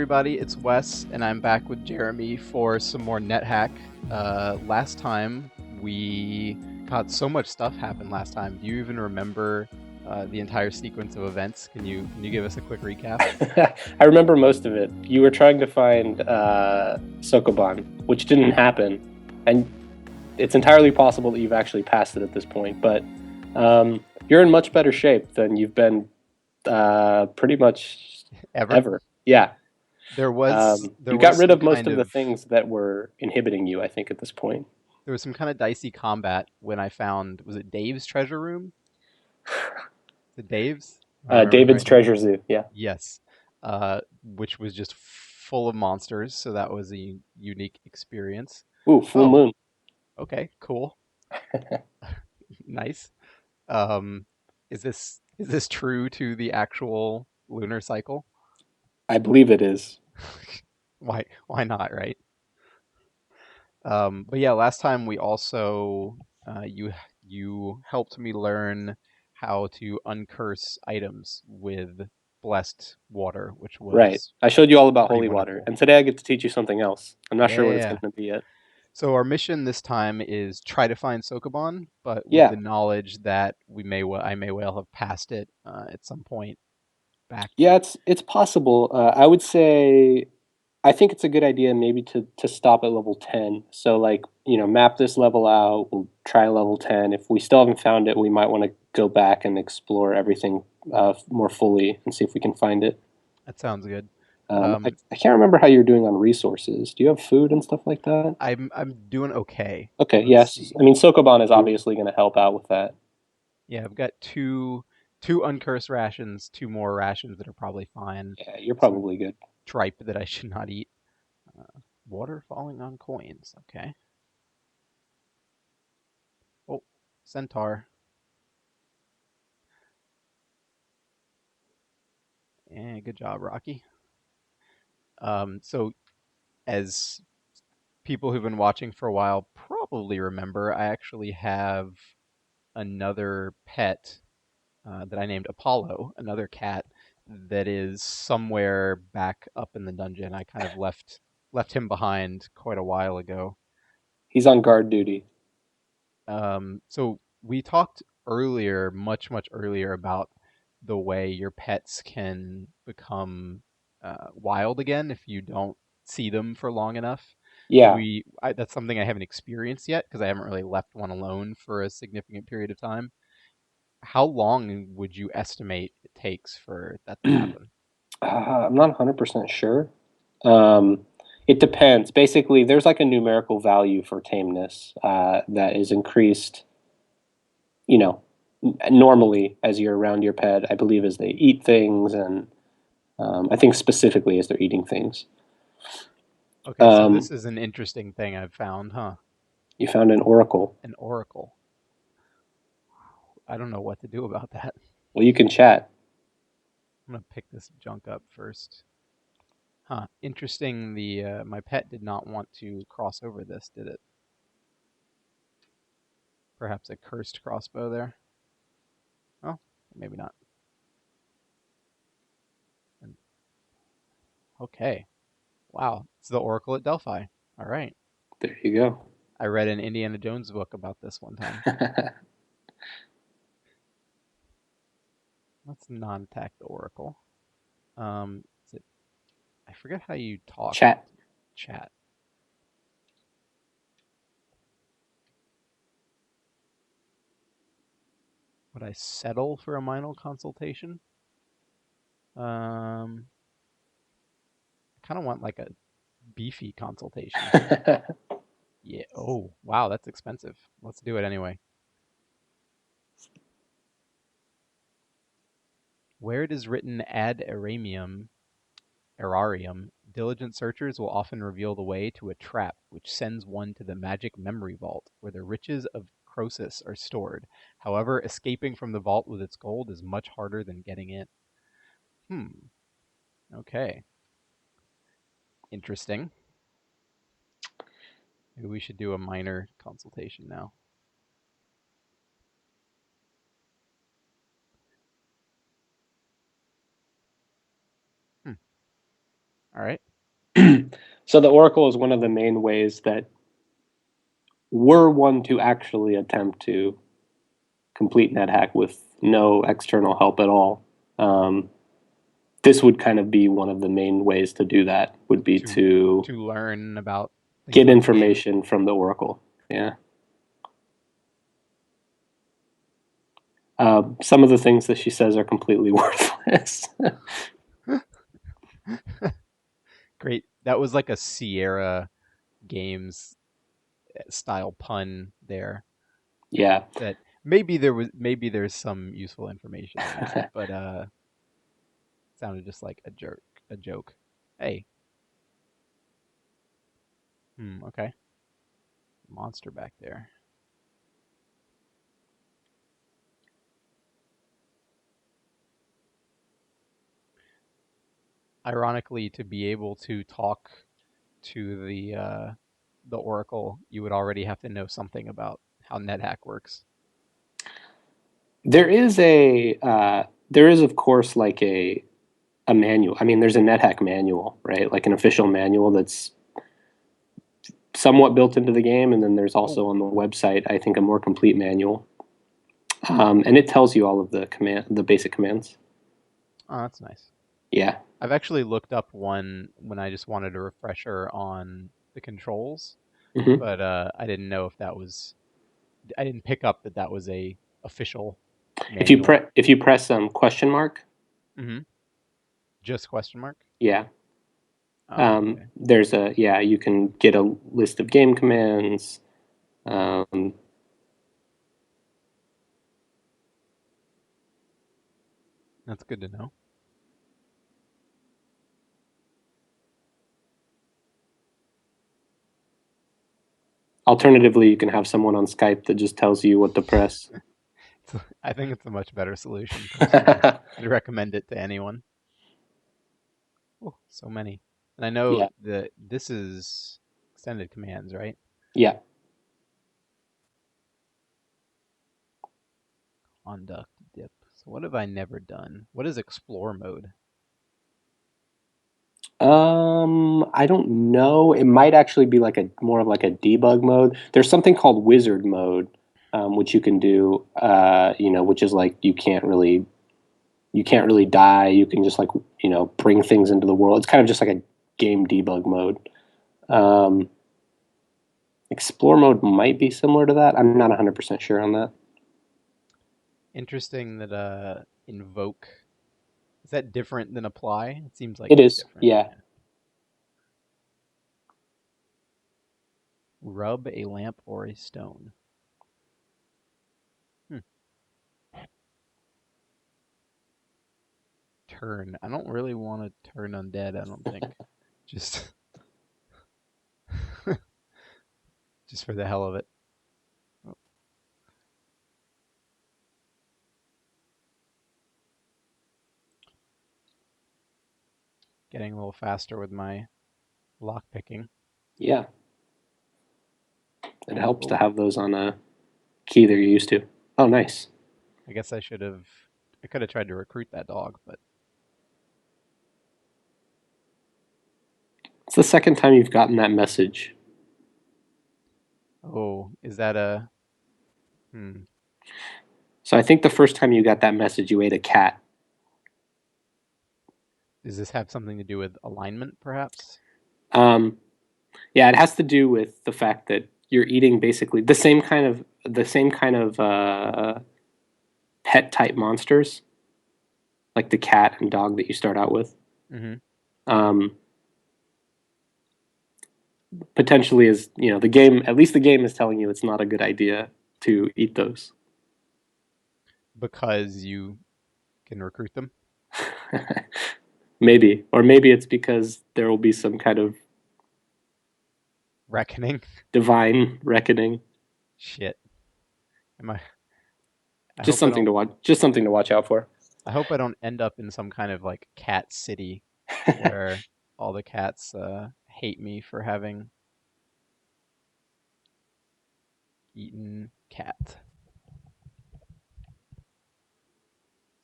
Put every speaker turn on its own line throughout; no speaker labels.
everybody, it's Wes, and I'm back with Jeremy for some more NetHack. Last time, we... God, so much stuff happened last time. Do you even remember the entire sequence of events? Can you give us a quick recap?
I remember most of it. You were trying to find Sokoban, which didn't happen, and it's entirely possible that you've actually passed it at this point, but you're in much better shape than you've been pretty much ever. Yeah.
There was
You got rid
some
of most
kind
of the
of
things that were inhibiting you, I think, at this point.
there was some kind of dicey combat when I found, was it Dave's treasure room? The Dave's? Am I remembering
David's
right now?
Treasure Zoo, yeah.
Yes. Which was just full of monsters, so that was a unique experience.
Ooh, full
Oh,
moon.
okay, cool. Nice. Um, is this true to the actual lunar cycle?
I believe it is.
Why not, right? But yeah, last time we also you helped me learn how to uncurse items with blessed water, which
Right.
was
I showed you all about
pretty
holy water,
wonderful.
and today I get to teach you something else. I'm not
Yeah,
sure
yeah,
what it's
yeah.
going to be yet.
So our mission this time is try to find Sokoban, but with
Yeah.
the knowledge that I may well have passed it at some point back.
Yeah, it's possible. I would say I think it's a good idea maybe to stop at level 10. So like, map this level out. We'll try level 10. If we still haven't found it, we might want to go back and explore everything more fully and see if we can find it.
That sounds good.
I can't remember how you're doing on resources. Do you have food and stuff like that?
I'm doing okay.
Okay,
Let's
yes. I
see.
mean, Sokoban is obviously going to help out with that.
Yeah, I've got two uncursed rations, two more rations that are probably fine.
Yeah, you're
Some
probably good.
tripe that I should not eat. Water falling on coins. Okay. Oh, centaur. Yeah, good job, Rocky. So as people who've been watching for a while probably remember, I actually have another pet that I named Apollo, another cat that is somewhere back up in the dungeon. I kind of left him behind quite a while ago.
He's on guard duty.
So we talked earlier, much earlier, about the way your pets can become wild again if you don't see them for long enough.
Yeah.
That's something I haven't experienced yet because I haven't really left one alone for a significant period of time. How long would you estimate it takes for that to happen?
I'm not 100% sure. Um, it depends. Basically, there's like a numerical value for tameness that is increased, you know, normally as you're around your pet, I believe, as they eat things, and I think specifically as they're eating things.
Okay, so
Um,
this is an interesting thing I've found, huh?
you found an oracle.
An oracle. I don't know what to do about that.
Well, you can chat.
I'm gonna pick this junk up first. Huh. Interesting. The my pet did not want to cross over this, did it? Perhaps a cursed crossbow there. Oh, maybe not. And, okay. Wow. It's the Oracle at Delphi. All right.
There you go.
I read an Indiana Jones book about this one time. Let's non-attack the Oracle. Is it? I forget how you talk.
Chat.
Chat. Would I settle for a minor consultation? I kind of want like a beefy consultation. Yeah. Oh, wow, that's expensive. Let's do it anyway. Where it is written ad errarium, diligent searchers will often reveal the way to a trap which sends one to the magic memory vault, where the riches of Croesus are stored. However, escaping from the vault with its gold is much harder than getting in. Hmm. Okay. Interesting. Maybe we should do a minor consultation now. Hmm. All right.
So the Oracle is one of the main ways that we're one to actually attempt to complete NetHack with no external help at all. Um, this would kind of be one of the main ways to do that, would be
To
to
to learn about things
get
about the game.
information from the Oracle. Yeah. Some of the things that she says are completely worthless.
Great. That was like a Sierra Games style pun there.
Yeah.
That maybe there's some useful information in that, but sounded just like a joke. Hey, okay. Monster back there. Ironically, to be able to talk to the Oracle, you would already have to know something about how NetHack works.
There is of course like a manual. I mean, there's a NetHack manual, right? Like an official manual that's somewhat built into the game, and then there's
Oh,
also on the website, I think, a more complete manual, and it tells you all of the basic commands.
oh, that's nice.
Yeah.
I've actually looked up one when I just wanted a refresher on the controls,
Hmm.
but I didn't know if that was. I didn't pick up that that was a official manual.
If you press question mark,
Mm-hmm. Just question mark.
yeah,
Oh, okay.
there's a yeah, you can get a list of game commands. Um,
That's good to know.
Alternatively, you can have someone on Skype that just tells you what to press.
I think it's a much better solution personally. I'd recommend it to anyone. Oh, so many. And I know
Yeah,
that this is extended commands, right?
yeah.
Conduct dip. So what have I never done? What is explore mode?
I don't know. It might actually be like a more of like a debug mode. There's something called wizard mode, which you can do. Which is like you can't really die. You can just like bring things into the world. It's kind of just like a game debug mode. Um, explore mode might be similar to that. I'm not 100% sure on that.
Interesting that invoke is that different than apply? It seems like
It
it's
is.
different.
Yeah.
Yeah. Rub a lamp or a stone. Hmm. Turn. I don't really want to turn undead, I don't think. Just just for the hell of it. Oh, getting a little faster with my lock picking.
Yeah. It helps to
Oh,
have those on a key that you're used to. Oh, nice.
I guess I could have tried to recruit that dog, but
It's the second time you've gotten that message.
oh, is that a
So I think the first time you got that message, you ate a cat.
does this have something to do with alignment perhaps?
Um, yeah, it has to do with the fact that you're eating basically the same kind of pet type monsters, like the cat and dog that you start out with.
Mm-hmm.
Um, potentially, is the game. At least the game is telling you it's not a good idea to eat those.
Because you can recruit them.
Maybe, or maybe it's because there will be some kind of
Reckoning.
divine reckoning.
Shit. Am I I
Just
hope I
something
don't
to watch. Just something to watch out for.
I hope I don't end up in some kind of like cat city where all the cats hate me for having eaten cat.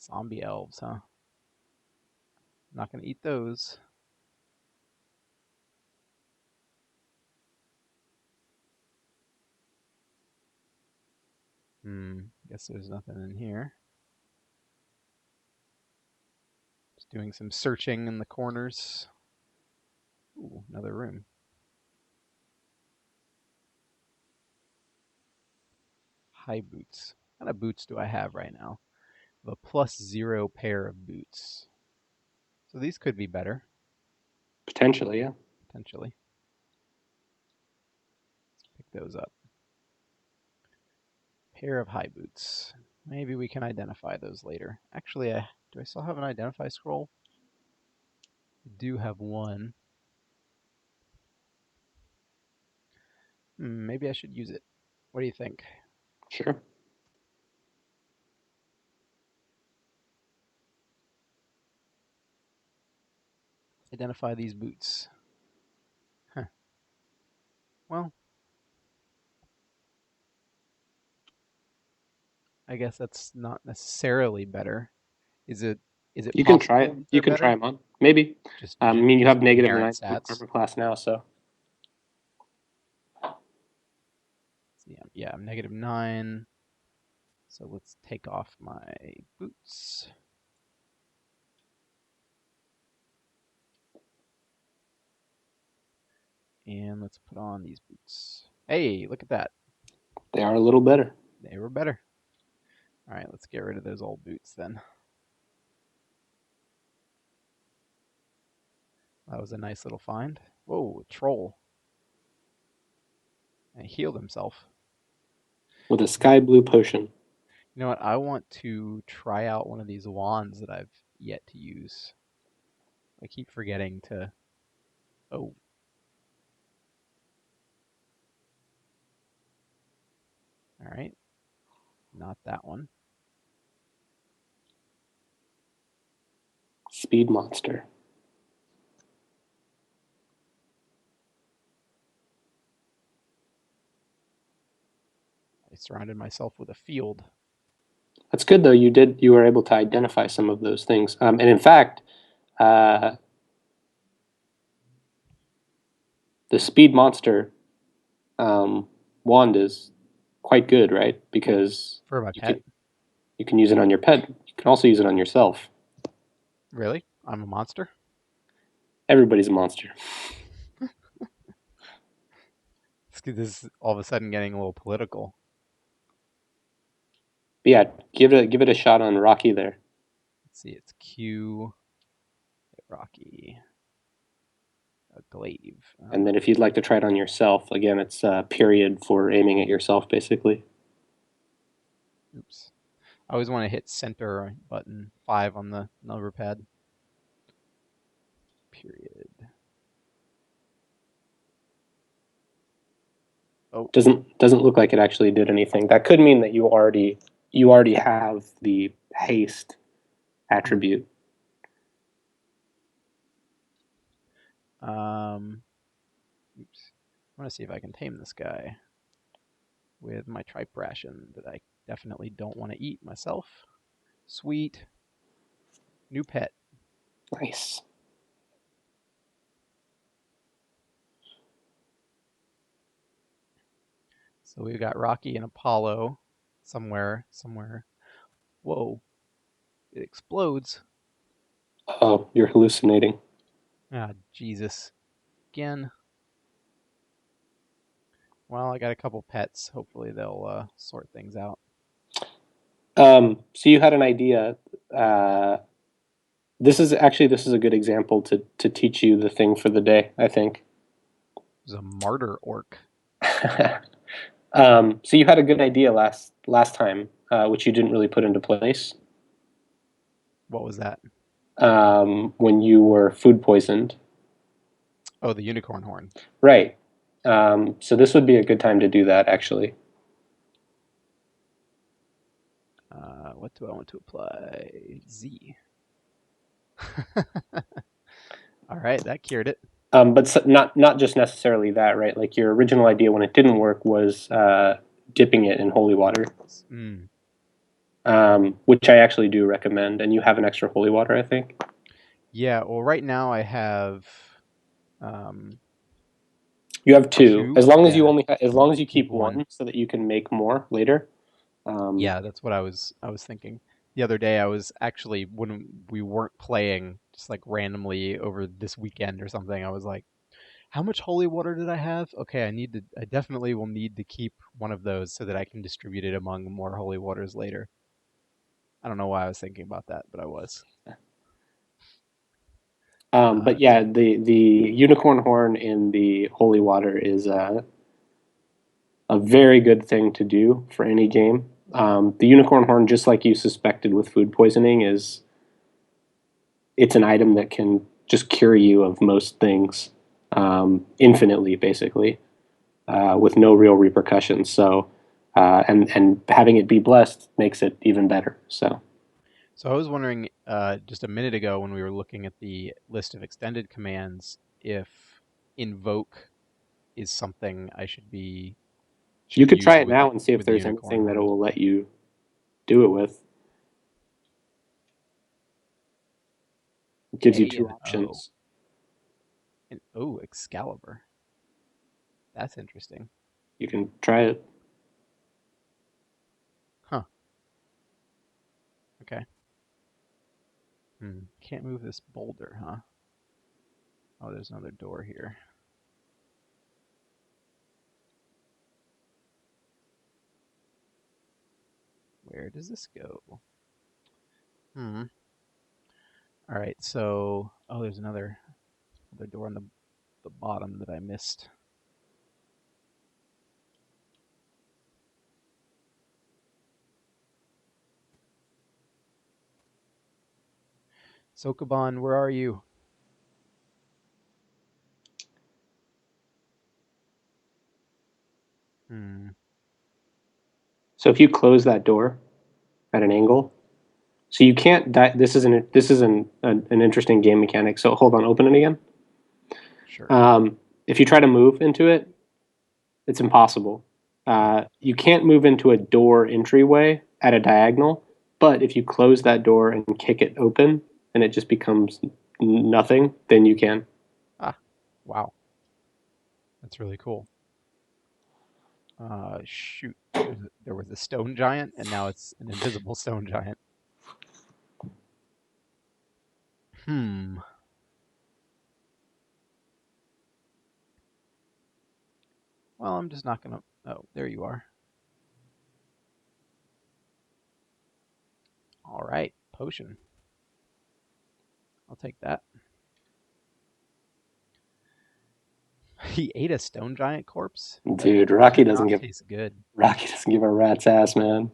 Zombie elves, huh? Not gonna eat those. Guess there's nothing in here. Just doing some searching in the corners. Ooh, another room. High boots. What kind of boots do I have right now? I have a +0 pair of boots. So these could be better.
Potentially, yeah.
Potentially. Let's pick those up. Pair of high boots. Maybe we can identify those later. Actually, do I still have an identify scroll? I do have one. Maybe I should use it. What do you think?
Sure.
Identify these boots. Huh. Well, I guess that's not necessarily better. Is it? Is it
You can try
possible
it.
that
You
they're
can try
better?
them on. Maybe.
Just,
I mean, you
just
have
inherent
-9
stats.
armor class now, so.
See, yeah, I'm -9. So let's take off my boots. And let's put on these boots. Hey, look at that.
They are a little better.
They were better. All right, let's get rid of those old boots then. That was a nice little find. Whoa, a troll. And he healed himself.
With a sky blue potion.
You know what? I want to try out one of these wands that I've yet to use. I keep forgetting to... Oh. All right. Not that one.
Speed monster.
I surrounded myself with a field.
That's good though. You were able to identify some of those things. And in fact, the speed monster wand is quite good, right? Because
For my pet.
you can use it on your pet. You can also use it on yourself.
Really? I'm a monster?
Everybody's a monster.
This is all of a sudden getting a little political.
But yeah, give it a shot on Rocky there.
Let's see, it's Q, Rocky, a glaive.
And then if you'd like to try it on yourself, again, it's period for aiming at yourself, basically.
Oops. I always want to hit center button 5 on the number pad. Period. Oh,
Doesn't look like it actually did anything. That could mean that you already have the haste attribute.
Oops. I want to see if I can tame this guy with my tripe ration that I definitely don't want to eat myself. Sweet. New pet.
Nice.
So we've got Rocky and Apollo somewhere. Whoa. It explodes.
Oh, you're hallucinating.
Ah, Jesus. Again. Well, I got a couple pets. Hopefully they'll sort things out.
So you had an idea. This is a good example to teach you the thing for the day, I think.
There's a martyr orc.
So you had a good idea last time, which you didn't really put into place.
What was that?
When you were food poisoned.
Oh, the unicorn horn.
Right. So this would be a good time to do that, actually.
What do I want to apply? Z. All right, that cured it.
But not just necessarily that, right? Like your original idea when it didn't work was dipping it in holy water, which I actually do recommend. And you have an extra holy water, I think.
Yeah. Well, right now I have.
You have two.
Two.
As long as
Yeah.
as long as you keep
one.
one, so that you can make more later.
Yeah, that's what I was thinking. The other day I was actually when we weren't playing, just like randomly over this weekend or something, I was like, how much holy water did I have? Okay, I definitely will need to keep one of those so that I can distribute it among more holy waters later. I don't know why I was thinking about that, but I was.
But
So
yeah, the unicorn horn in the holy water is a very good thing to do for any game. The unicorn horn, just like you suspected with food poisoning, is it's an item that can just cure you of most things infinitely, basically, with no real repercussions. So, and having it be blessed makes it even better. So
So I was wondering just a minute ago when we were looking at the list of extended commands if invoke is something I
you
should
could try
use
it now and see if
with the
there's
unicorn
anything that it
horn.
will let you do it with. It gives you
A
two
and O.
options.
And oh, Excalibur. That's interesting.
You can try it.
Huh. Okay. Can't move this boulder, huh? Oh, there's another door here. Where does this go? Hmm. All right. So, oh, there's another door on the bottom that I missed. Sokoban, where are you? Hmm.
So if you close that door at an angle, so you can't die. This is an interesting game mechanic. So hold on, open it again.
Sure.
If you try to move into it, it's impossible.
Hmm.
You can't move into a door entryway at a diagonal, but if you close that door and kick it open and it just becomes nothing, then you can.
Ah. Wow. That's really cool. Shoot. There was a stone giant, and now it's an invisible stone giant. Hmm. Well, I'm just not gonna. Oh, there you are. All right. Potion. I'll take that. He ate a stone giant corpse? That
Dude,
should not taste good.
Rocky doesn't give a rat's ass, man.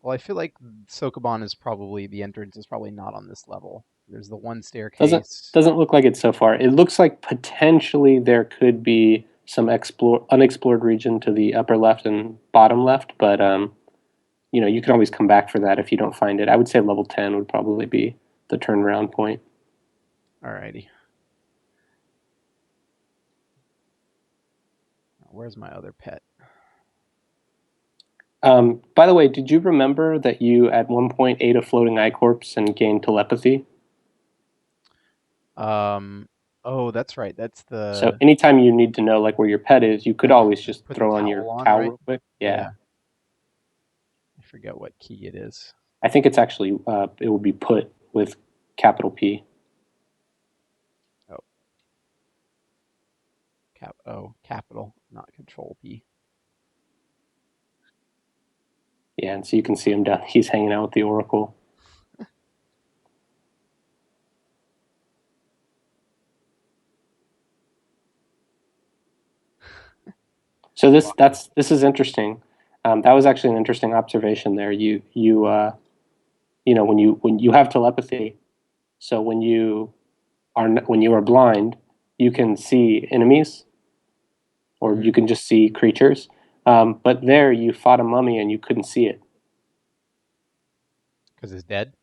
Well, I feel like Sokoban is probably the entrance is probably not on this level. There's the one
Doesn't
staircase.
doesn't look like it so far. It looks like potentially there could be some explore unexplored region to the upper left and bottom left, but you can always come back for that if you don't find it. I would say level 10 would probably be the turnaround point.
Alrighty. Where's my other pet?
By the way, did you remember that you at one point ate a floating eye corpse and gained telepathy?
Um. Oh, that's right. That's
So
the
anytime you need to know like where your pet is, you could always just
put the
throw on your
towel on,
cowl
right?
real quick. Yeah,
Yeah. I forget what key it is.
I think it's actually it will be put with capital P.
Oh, capital, not control P.
Yeah, and so you can see him down. He's hanging out with the Oracle. So
Awesome.
this is interesting. That was actually an interesting observation there. When you have telepathy, so when you are blind, you can see enemies or
Mm-hmm.
you can just see creatures. But there you fought a mummy and you couldn't see it.
Because it's dead.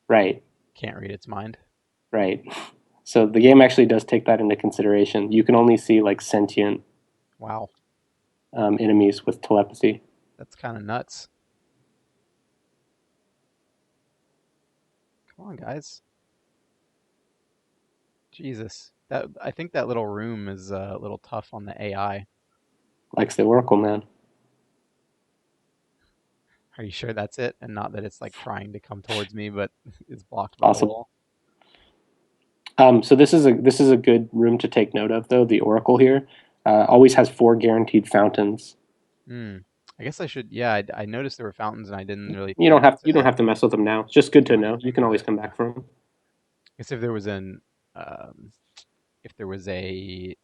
Right,
Can't read its mind.
right. So the game actually does take that into consideration. You can only see like sentient
Wow.
enemies with telepathy.
That's kind of nuts. Come on, guys. Jesus. That I think that little room is a little tough on the AI.
Likes the Oracle, man.
Are you sure that's it, and not that it's like trying to come towards me, but is blocked by the
Possible.
wall?
So this is a good room to take note of, though. The Oracle here always has 4 guaranteed fountains.
Hmm. I guess I should. Yeah, I noticed there were fountains, and I didn't really
You
pay
don't have
attention
you
to
don't
it.
have to mess with them now. It's just good to
Too much
know. You
thing
can
about
always
it.
come back from them.
I guess um, if there was a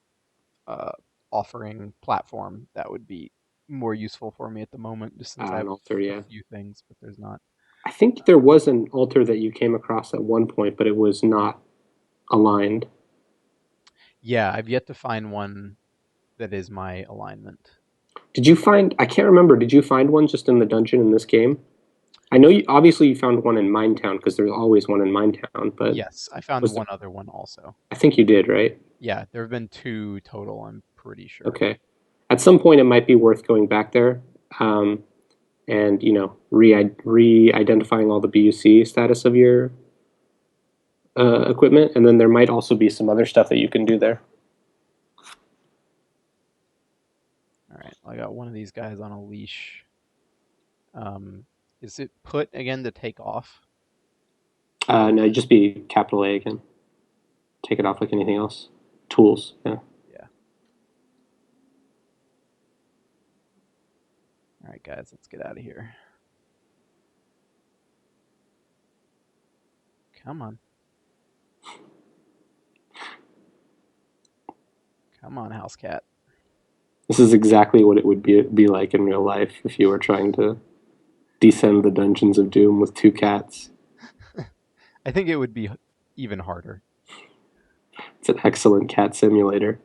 uh, offering platform, that would be more useful for me at the moment, just since I
An
have
altar,
a
yeah.
few things, but there's not.
I think there was an altar that you came across at one point, but it was not aligned.
Yeah, I've yet to find one that is my alignment.
Did you find? I can't remember. Did you find one just in the dungeon in this game? I know you obviously you found one in Minetown because there's always one in Minetown, but
Yes, I found
was there,
one other one also.
I think you did, right?
Yeah, there have been two total, I'm pretty sure.
Okay. At some point, it might be worth going back there, um, and re-identifying all the BUC status of your equipment, and then there might also be some other stuff that you can do there.
All right, I got one of these guys on a leash. Um, is it put again to take off?
No, just be capital A again. Take it off like anything else. Tools. Yeah.
Yeah. All right, guys, let's get out of here. Come on. Come on, house cat.
This is exactly what it would be like in real life if you were trying to descend the dungeons of doom with 2 cats.
I think it would be even harder.
It's an excellent cat simulator.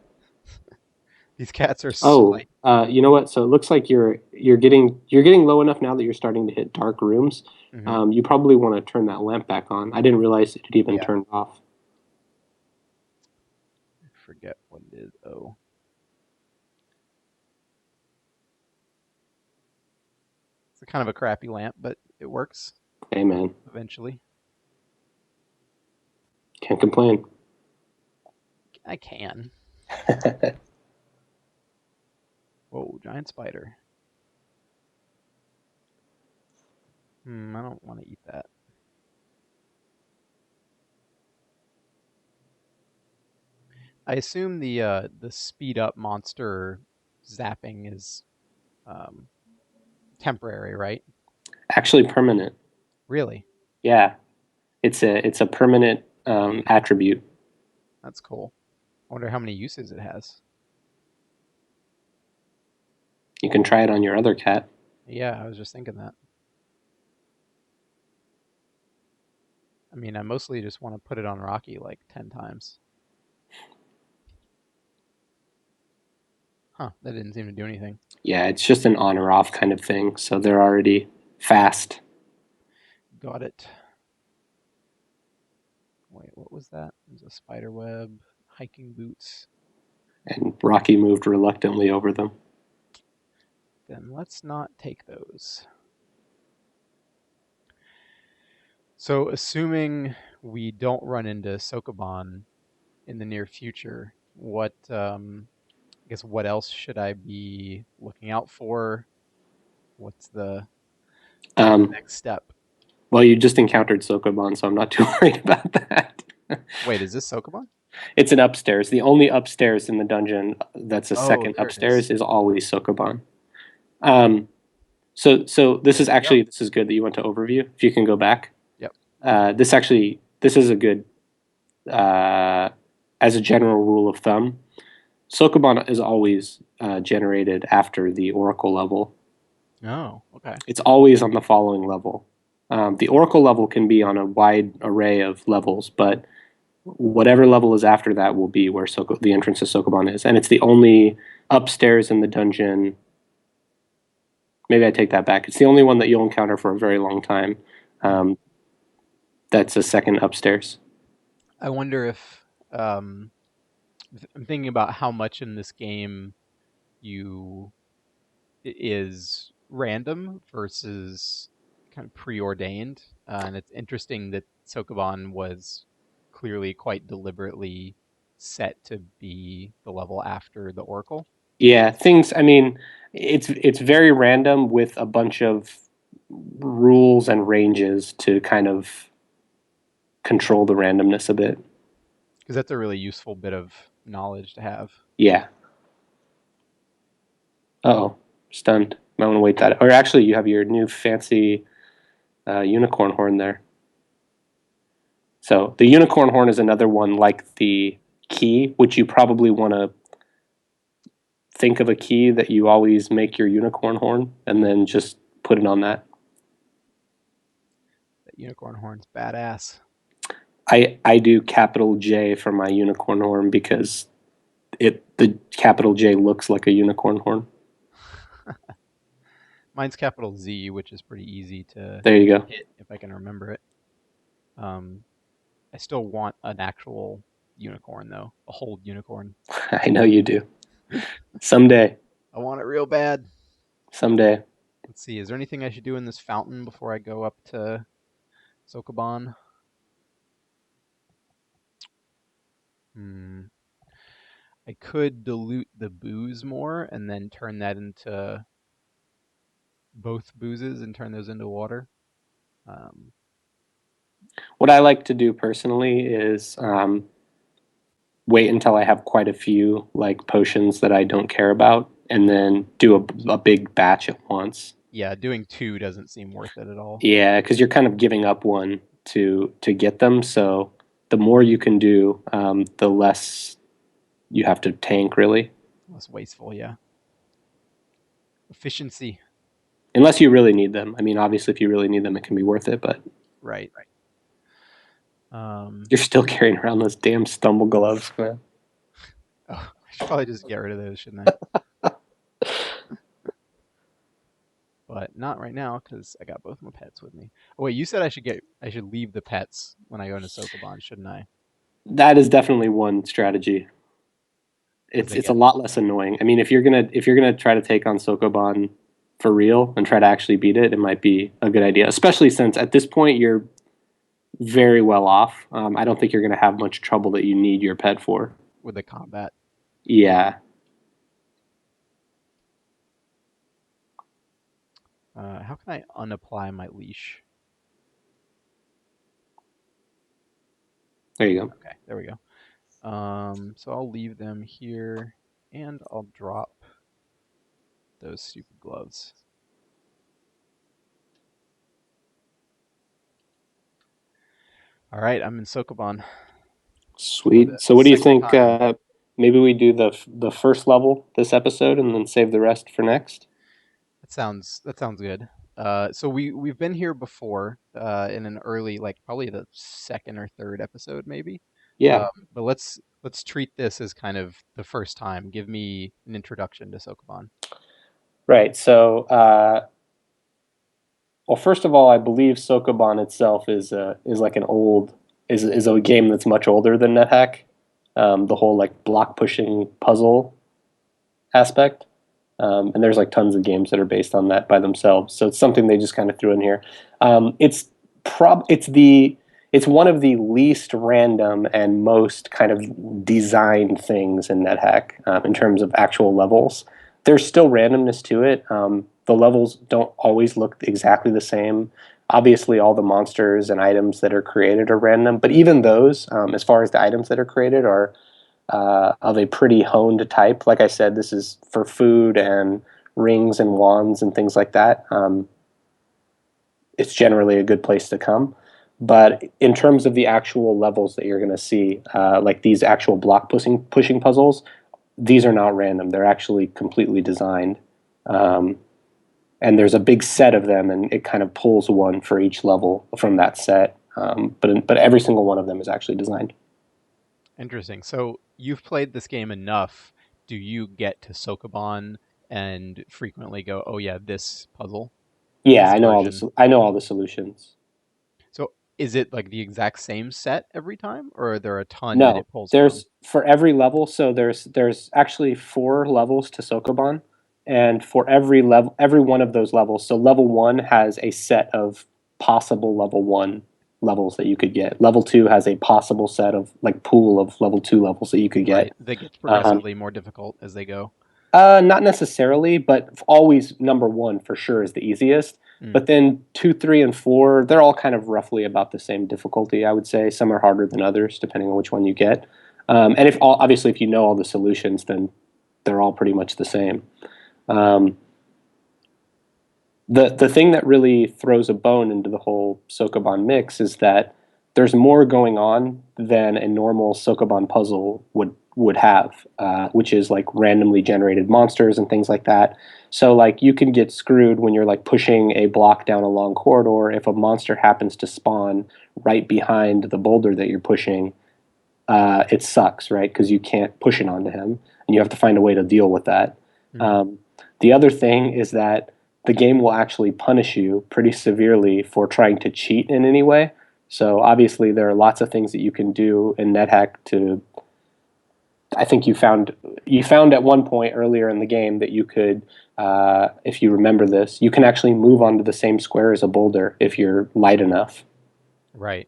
These cats are
Oh,
slight.
you know what? So it looks like you're getting low enough now that you're starting to hit dark rooms.
Hmm.
You probably want to turn that lamp back on. I didn't realize it had even
Yeah,
turned off.
I forget what it is. Oh, it's a kind of a crappy lamp, but it works
Hey man,
eventually.
can't complain.
I can. Whoa, giant spider. I don't want to eat that. I assume the speed up monster zapping is um, temporary, right?
Actually, permanent.
Really?
Yeah, it's a permanent attribute.
That's cool. I wonder how many uses it has.
You can try it on your other cat.
Yeah, I was just thinking that. I mean, I mostly just want to put it on Rocky like 10 times. Huh, that didn't seem to do anything.
Yeah, it's just an on or off kind of thing. So they're already fast.
Got it. Wait, what was that? It was a spider web, hiking boots.
And Rocky moved reluctantly over them.
Then let's not take those. So, assuming we don't run into Sokoban in the near future, I guess what else should I be looking out for? What's the
Um,
next step?
well, you just encountered Sokoban, so I'm not too worried about that.
Wait, is this Sokoban?
It's an upstairs. The only upstairs in the dungeon that's a
Oh,
second
there it is.
upstairs is always Sokoban. Um, so this
There
is
we go.
actually this is good that you went to overview. If you can go back,
Yep.
this is a good as a general rule of thumb. Sokoban is always generated after the Oracle level.
Oh, okay.
It's always on the following level. The Oracle level can be on a wide array of levels, but whatever level is after that will be where the entrance to Sokoban is, and it's the only upstairs in the dungeon. Maybe I take that back. It's the only one that you'll encounter for a very long time.
Hmm.
Um, that's a second upstairs.
I wonder if I'm thinking about how much in this game you is random versus kind of preordained, and it's interesting that Sokoban was clearly quite deliberately set to be the level after the Oracle.
Yeah, things. I mean, it's very random with a bunch of rules and ranges to kind of control the randomness a bit.
Because that's a really useful bit of knowledge to have.
Yeah. Oh, stunned. Might want to wait that. Or actually, you have your new fancy unicorn horn there. So the unicorn horn is another one like the key, which you probably want to think of a key that you always make your unicorn horn and then just put it on that.
That unicorn horn's badass.
I do capital J for my unicorn horn because the capital J looks like a unicorn horn.
Mine's capital Z, which is pretty easy to
There you go.
hit if I can remember it. Um, I still want an actual unicorn though, a whole unicorn.
I know you do. Someday.
I want it real bad.
Someday.
Let's see, is there anything I should do in this fountain before I go up to Sokoban? Hmm. I could dilute the booze more and then turn that into both boozes and turn those into water. Um,
What I like to do personally is wait until I have quite a few like potions that I don't care about, and then do a big batch at once.
yeah, doing two doesn't seem worth it at all.
Yeah, because you're kind of giving up one to get them. So the more you can do, the less you have to tank, really.
Less wasteful, yeah. Efficiency,
Unless you really need them. I mean, obviously, if you really need them, it can be worth it. But
right. Um,
you're still carrying around those damn stumble gloves, man.
oh, I should probably just get rid of those, shouldn't I? But not right now because I got both my pets with me. Oh wait, you said I should leave the pets when I go into Sokoban, shouldn't I?
That is definitely one strategy.
Because they
It's a
get
lot less annoying. I mean, if you're gonna try to take on Sokoban for real and try to actually beat it, it might be a good idea. Especially since at this point you're very well off. I don't think you're gonna have much trouble that you need your pet for.
with the combat.
Yeah.
How can I unapply my leash?
There you go.
Okay, there we go. So I'll leave them here, and I'll drop those stupid gloves. All right, I'm in Sokoban for the
Sweet. So what do you
second
think?
time.
Maybe we do the first level this episode and then save the rest for next.
That sounds good. So we've been here before in an early, like probably the second or third episode, maybe.
Yeah.
But let's treat this as kind of the first time. Give me an introduction to Sokoban.
Right. So, well, first of all, I believe Sokoban itself is like an old is a game that's much older than NetHack. The whole like block pushing puzzle aspect. And there's like tons of games that are based on that by themselves. So it's something they just kind of threw in here. It's it's one of the least random and most kind of designed things in NetHack in terms of actual levels. There's still randomness to it. The levels don't always look exactly the same. Obviously, all the monsters and items that are created are random, but even those, as far as the items that are created, are of a pretty honed type. Like I said, this is for food and rings and wands and things like that. It's generally a good place to come. But in terms of the actual levels that you're going to see, like these actual block pushing puzzles, these are not random. They're actually completely designed. Um, and there's a big set of them, and it kind of pulls one for each level from that set. But every single one of them is actually designed.
Interesting. So you've played this game enough. Do you get to Sokoban and frequently go, "Oh yeah, this puzzle,
Yeah,
this
I know all
version"?
the I know all the solutions.
So is it like the exact same set every time, or are there a ton that
No,
it pulls from?
there's for every level. So there's actually four levels to Sokoban, and for every level, every one of those levels. So level one has a set of possible level one levels that you could get. Level two has a possible set of like pool of level two levels that you could get.
Right, that gets
Um,
progressively more difficult as they go.
Not necessarily, but always number one for sure is the easiest.
Mm.
But then 2, 3, and 4, they're all kind of roughly about the same difficulty, I would say. Some are harder than others, depending on which one you get. And if obviously, if you know all the solutions, then they're all pretty much the same. Um, the thing that really throws a bone into the whole Sokoban mix is that there's more going on than a normal Sokoban puzzle would have, which is like randomly generated monsters and things like that. So like you can get screwed when you're like pushing a block down a long corridor if a monster happens to spawn right behind the boulder that you're pushing. It sucks, right? Because you can't push it onto him, and you have to find a way to deal with that.
Mm.
Um, the other thing is that the game will actually punish you pretty severely for trying to cheat in any way. So obviously, there are lots of things that you can do in NetHack to. I think you found at one point earlier in the game that you could, if you remember this, you can actually move onto the same square as a boulder if you're light enough.
Right.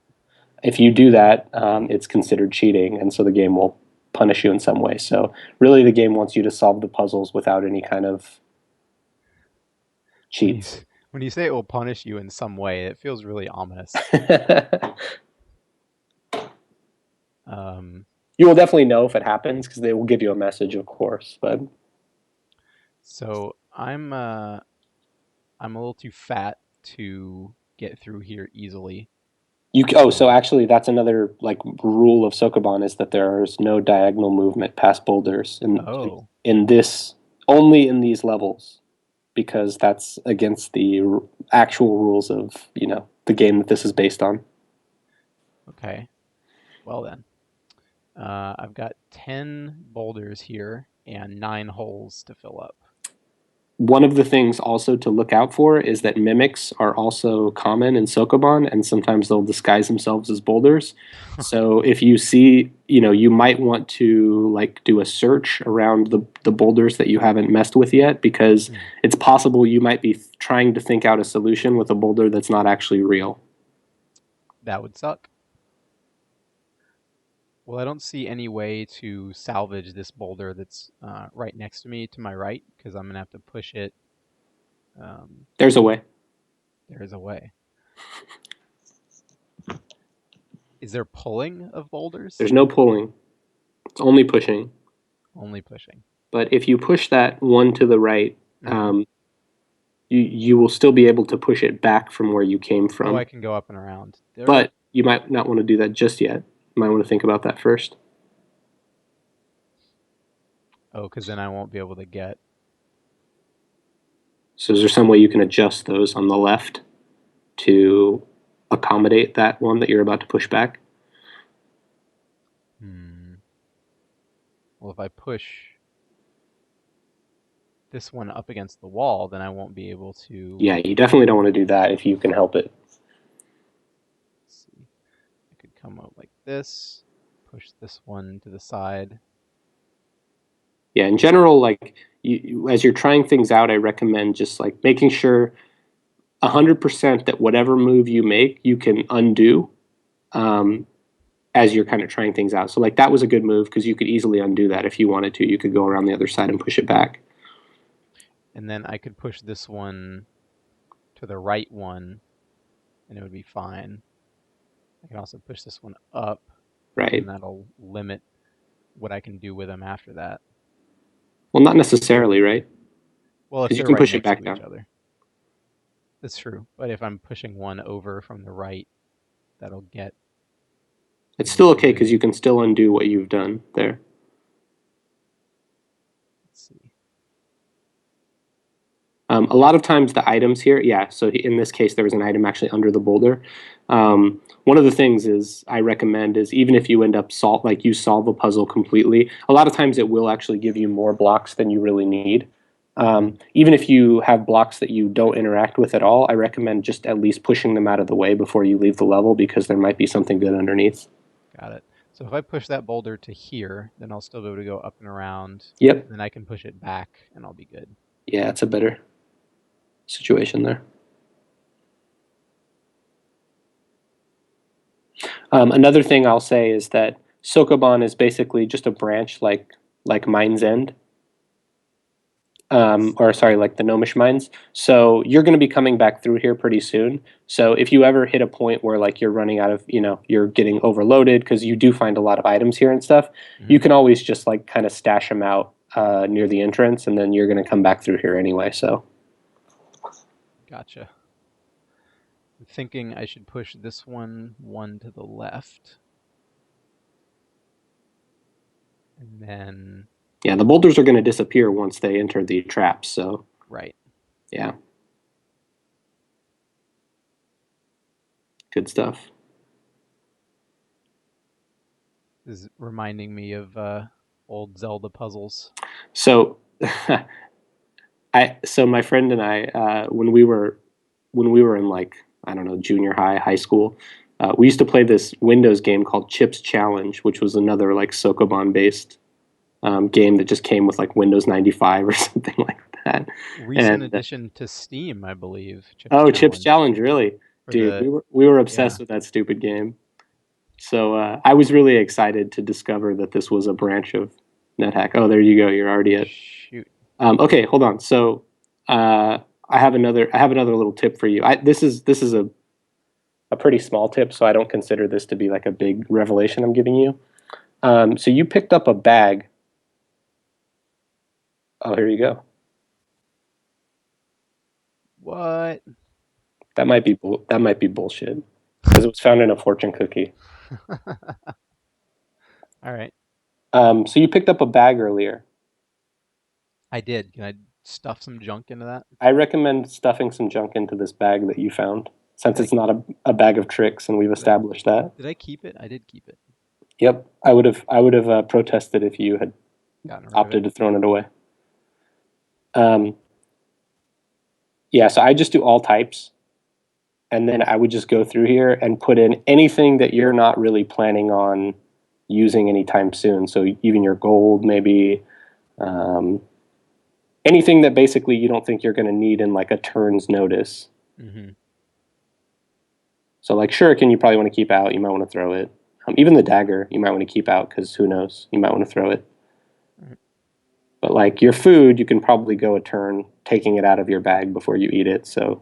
If you do that, it's considered cheating, and so the game will punish you in some way. So really, the game wants you to solve the puzzles without any kind of
When you
cheats.
when you say it will punish you in some way, it feels really ominous. Um,
You will definitely know if it happens because they will give you a message, of course. But
so I'm a little too fat to get through here easily.
so
Um,
actually, that's another like rule of Sokoban is that there is no diagonal movement past boulders
oh,
in this only in these levels because that's against the actual rules of the game that this is based on.
okay. Well then, I've got 10 boulders here and 9 holes to fill up.
One of the things also to look out for is that mimics are also common in Sokoban, and sometimes they'll disguise themselves as boulders. So if you see, you might want to like do a search around the boulders that you haven't messed with yet, because
Hmm,
it's possible you might be trying to think out a solution with a boulder that's not actually real.
that would suck. Well, I don't see any way to salvage this boulder that's right next to me to my right because I'm gonna have to push it. Um,
There's a way.
there is a way. Is there pulling of boulders?
There's no pulling. It's only pushing.
Only pushing.
But if you push that one to the right,
Hmm.
you will still be able to push it back from where you came
Oh, I
from.
can go up and around. There.
But you might not want to do that just yet. You might want to think about that first.
Oh, because then I won't be able to get.
So is there some way you can adjust those on the left to accommodate that one that you're about to push back?
Hmm. Well, if I push this one up against the wall, then I won't be able to.
Yeah, you definitely don't want to do that if you can help it.
Let's see. I could come up like this, push this one to the side.
Yeah, in general, like as you're trying things out, I recommend just like making sure 100% that whatever move you make, you can undo um, as you're kind of trying things out. So like that was a good move because you could easily undo that if you wanted to. You could go around the other side and push it back.
And then I could push this one to the right one, and it would be fine. I can also push this one up, but then
Right.
that'll limit what I can do with them after that.
Well, not necessarily, right?
Well, if
Because you
they're
can
right
push it
next
back
to each
down.
other. That's true. But if I'm pushing one over from the right, that'll get
It's
me
still okay because
through.
you can still undo what you've done there.
Let's see.
A lot of times the items here, yeah, so in this case, there was an item actually under the boulder. One of the things is I recommend is even if you end up like you solve a puzzle completely, a lot of times it will actually give you more blocks than you really need.
Hmm,
Even if you have blocks that you don't interact with at all, I recommend just at least pushing them out of the way before you leave the level because there might be something good underneath.
got it. So if I push that boulder to here, then I'll still be able to go up and around.
Yep.
And then I can push it back, and I'll be good.
Yeah, it's a better situation there. Another thing I'll say is that Sokoban is basically just a branch like Mind's End. or sorry, like the gnomish mines. So you're going to be coming back through here pretty soon. So if you ever hit a point where like you're running out of, you're getting overloaded because you do find a lot of items here and stuff,
Hmm.
you can always just like kind of stash them out near the entrance, and then you're going to come back through here anyway. So
Gotcha. I'm thinking I should push this one to the left, and then
yeah, the boulders are going to disappear once they enter the traps. So
right.
yeah, good stuff.
This is reminding me of old Zelda puzzles.
So so my friend and I, when we were in like, I don't know, junior high, high school, we used to play this Windows game called Chips Challenge, which was another like Sokoban based game that just came with like Windows 95 or something like that.
Recent
And
addition to Steam, I believe. Chips
oh, Chips
Challenge
Challenge, really,
for
dude,
the
we were
yeah.
obsessed with that stupid game. So I was really excited to discover that this was a branch of NetHack. Oh, there you go. You're already at.
Shoot.
Okay, hold on. So uh, I have another little tip for you. This is a pretty small tip, so I don't consider this to be like a big revelation I'm giving you. So you picked up a bag. Oh, here you go.
What?
That might be bullshit because it was found in a fortune cookie.
All right.
So you picked up a bag earlier.
I did. Can I stuff some junk into that?
I recommend stuffing some junk into this bag that you found, since
Did I
it's not a bag of tricks, and we've
did I
established that.
did I keep it? I did keep it.
Yep, I would have protested if you had
Gotten rid of it.
opted to throw it away. Um, yeah, so I just do all types, and then I would just go through here and put in anything that you're not really planning on using anytime soon. So even your gold, maybe um, anything that basically you don't think you're going to need in like a turn's notice.
Hmm.
So like shuriken, you probably want to keep out. You might want to throw it. Even the dagger, you might want to keep out because who knows? You might want to throw it.
Right.
But like your food, you can probably go a turn taking it out of your bag before you eat it. So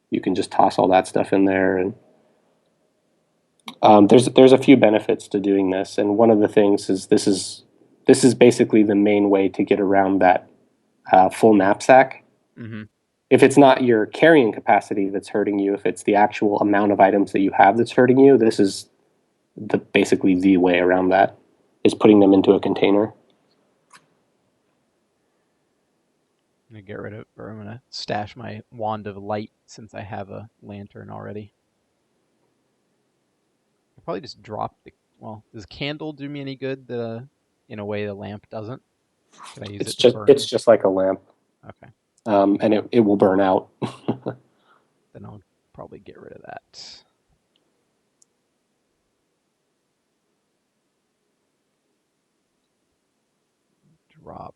you can just toss all that stuff in there. And there's a few benefits to doing this. And one of the things is this is basically the main way to get around that full knapsack.
Hmm.
If it's not your carrying capacity that's hurting you, if it's the actual amount of items that you have that's hurting you, this is basically the way around that is putting them into a container.
I'm gonna get rid of, or I'm gonna stash my wand of light since I have a lantern already. I'll probably just drop the. Well, does candle do me any good? In a way, the lamp doesn't. Can I use
It's
it to
just it's
burn?
just like a lamp,
Okay,
and it will burn out.
then I'll probably get rid of that. Drop.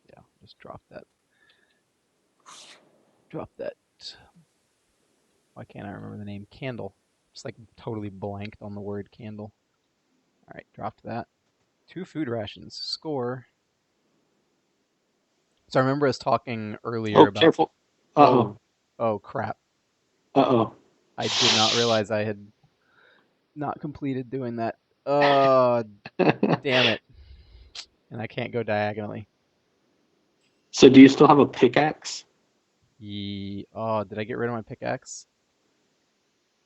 Yeah, just drop that. Drop that. Why can't I remember the name? Candle. Just like totally blanked on the word candle. All right, dropped that. 2 food rations. Score. So I remember us talking earlier
Oh,
about.
careful! Uh oh!
Oh, oh crap!
Uh oh!
I did not realize I had not completed doing that. Uh, damn it! And I can't go diagonally.
So do you still have a pickaxe?
Oh, did I get rid of my pickaxe?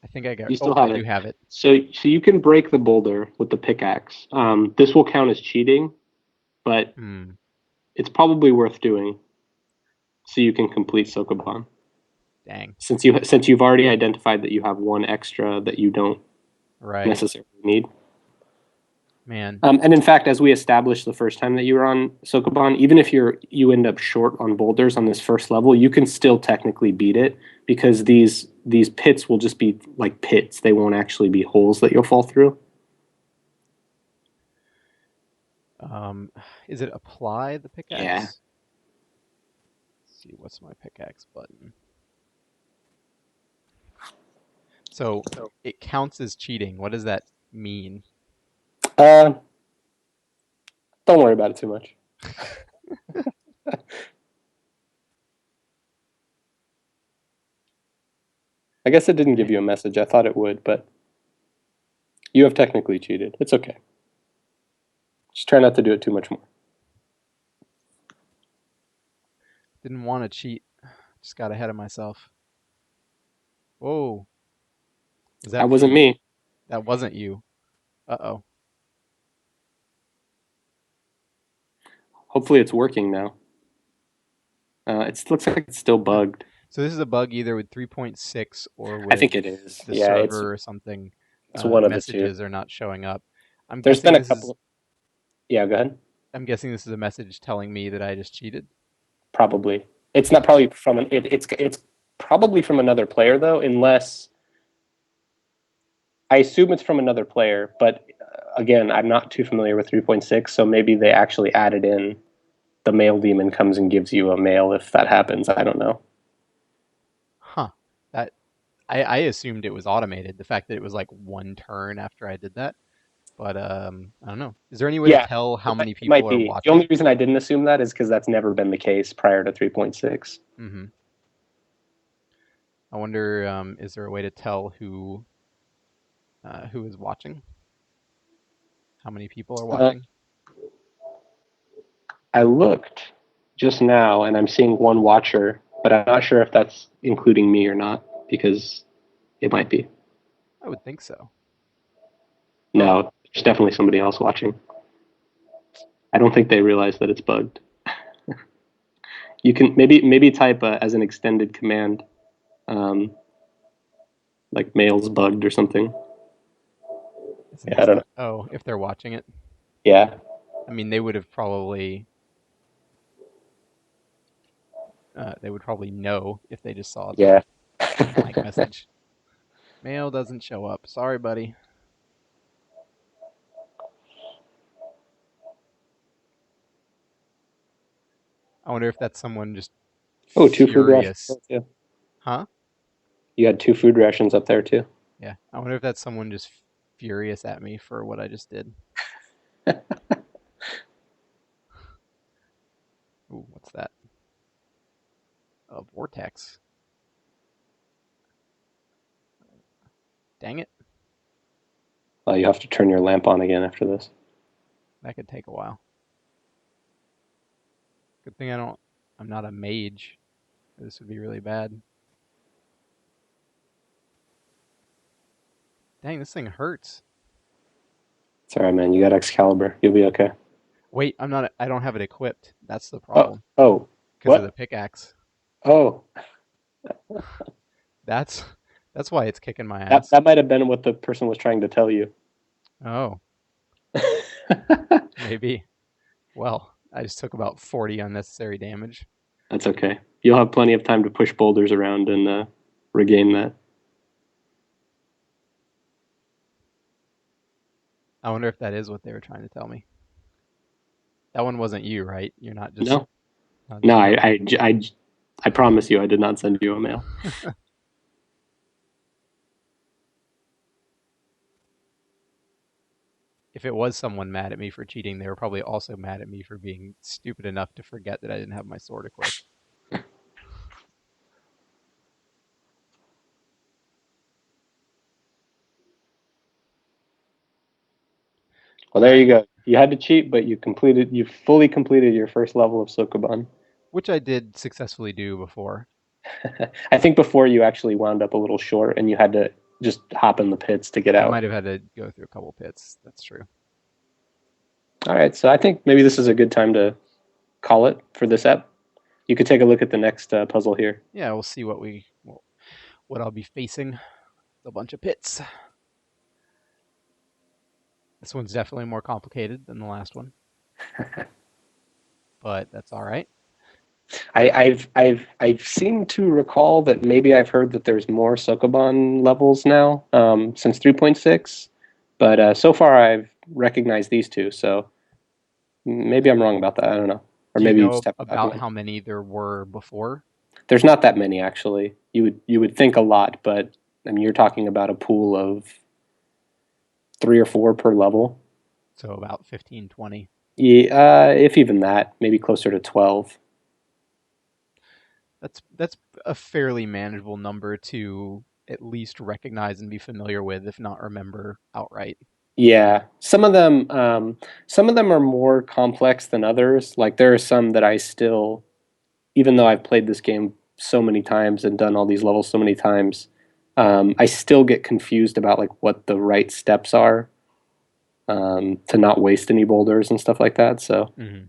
I think I got.
You still
Oh, I
have
do
it.
have it.
So you can break the boulder with the pickaxe. This will count as cheating, but
Hmm.
it's probably worth doing so you can complete Sokoban.
Dang.
Since you've already identified that you have one extra that you don't
Right.
necessarily need.
Man.
And in fact, as we established the first time that you were on Sokoban, even if you end up short on boulders on this first level, you can still technically beat it because these pits will just be like pits. They won't actually be holes that you'll fall through.
Um, is it apply the
Yeah.
pickaxe? Let's see, what's my pickaxe button? So it counts as cheating. What does that mean?
Uh, don't worry about it too much. I guess it didn't give
Dang.
you a message. I thought it would, but you have technically cheated. It's okay. Just try not to do it too much more.
Didn't want to cheat. Just got ahead of myself. Whoa. Was
That
that
wasn't
me?
me.
That wasn't you. Uh-oh.
Hopefully it's working now. It looks like it's still bugged.
So this is a bug either with 3.6 or
I
with
think it is.
the
Yeah,
server or something.
it's one of the two.
Messages are not showing up. I'm
There's
guessing
been a
this is
couple. Yeah, go ahead.
I'm guessing this is a message telling me that I just cheated.
Probably. It's not probably from it's probably from another player though, unless I assume it's from another player. But again, I'm not too familiar with 3.6, so maybe they actually added in the mail demon comes and gives you a mail if that happens. I don't know.
Huh. That I assumed it was automated. The fact that it was like one turn after I did that. But I don't know. Is there any way to
Yeah,
tell how many
it might
people are
be. The only
watching?
reason I didn't assume that is because that's never been the case prior to 3.6.
Mm-hmm. I wonder, is there a way to tell who is watching? How many people are
Uh,
watching?
I looked just now and I'm seeing one watcher, but I'm not sure if that's including me or not because it might be.
I would think so. Huh.
No, there's definitely somebody else watching. I don't think they realize that it's bugged. You can maybe type as an extended command, um, like mail's bugged or something.
It's an
Yeah, I don't know.
extent. Oh, if they're watching it.
Yeah,
I mean, they would have probably they would probably know if they just saw the
yeah.
blank message. Mail doesn't show up. Sorry, buddy. I wonder if that's someone just
Oh, two food rations
furious.
there too.
Huh?
You had two food rations up there too.
Yeah. I wonder if that's someone just furious at me for what I just did. Ooh, what's that? A vortex. Dang it.
You have to turn your lamp on again after this.
That could take a while. Good thing I'm not a mage. This would be really bad. Dang, this thing hurts.
It's all right, man. You got Excalibur. You'll be okay.
Wait, I don't have it equipped. That's the
Oh,
problem.
oh,
Because of the
what?
pickaxe.
Oh,
That's that's why it's kicking my
that
ass.
that might have been what the person was trying to tell you.
Oh, maybe. Well, I just took about 40 unnecessary damage.
That's okay. You'll have plenty of time to push boulders around and regain that.
I wonder if that is what they were trying to tell me. That one wasn't you, right? You're
No,
not
no.
just
I,
mailing
I,
me.
I, I promise you, I did not send you a mail.
If it was someone mad at me for cheating, they were probably also mad at me for being stupid enough to forget that I didn't have my sword equipped.
Well,
All
there you
right.
go. You had to cheat, but you fully completed your first level of Sokoban.
Which I did successfully do before.
I think before you actually wound up a little short and you had to just hop in the pits to get
I
out.
might have had to go through a couple pits. That's true.
All right, so I think maybe this is a good time to call it for this ep. You could take a look at the next puzzle here.
Yeah, we'll see what I'll be facing. A bunch of pits. This one's definitely more complicated than the last one, but that's all right.
I've seemed to recall that maybe I've heard that there's more Sokoban levels now since 3.6, but so far I've recognized these two. So maybe I'm wrong about that. I don't know, or
Do you
maybe you
know
just have a bad
about
one.
how many there were before?
There's not that many actually. You would think a lot, but I mean you're talking about a pool of 3 or 4 per level.
So about 15, 20.
Yeah, if even that, maybe closer to 12.
That's a fairly manageable number to at least recognize and be familiar with, if not remember outright.
Yeah, some of them are more complex than others. Like there are some that I still, even though I've played this game so many times and done all these levels so many times, I still get confused about like what the right steps are to not waste any boulders and stuff like that. So,
Hmm.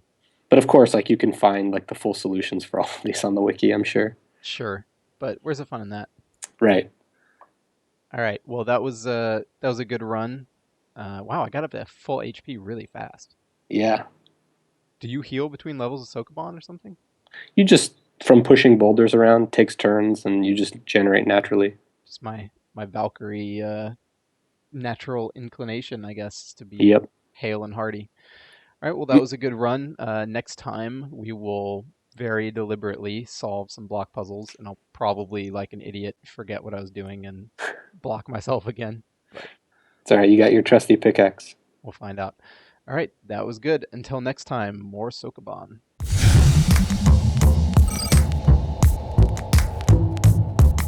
but of course, like you can find like the full solutions for all of these on the wiki, I'm sure.
Sure, but where's the fun in that?
Right.
All right. Well, that was a good run. Wow, I got up to full HP really fast.
Yeah.
Do you heal between levels of Sokoban or something?
You just from pushing boulders around takes turns and you just generate naturally.
Just my Valkyrie natural inclination, I guess, to be
Yep.
hale and hearty. All right. Well, that was a good run. Next time we will very deliberately solve some block puzzles, and I'll probably, like an idiot, forget what I was doing and block myself again. But
It's all right. You got your trusty pickaxe.
we'll find out. All right. That was good. Until next time, more Sokoban.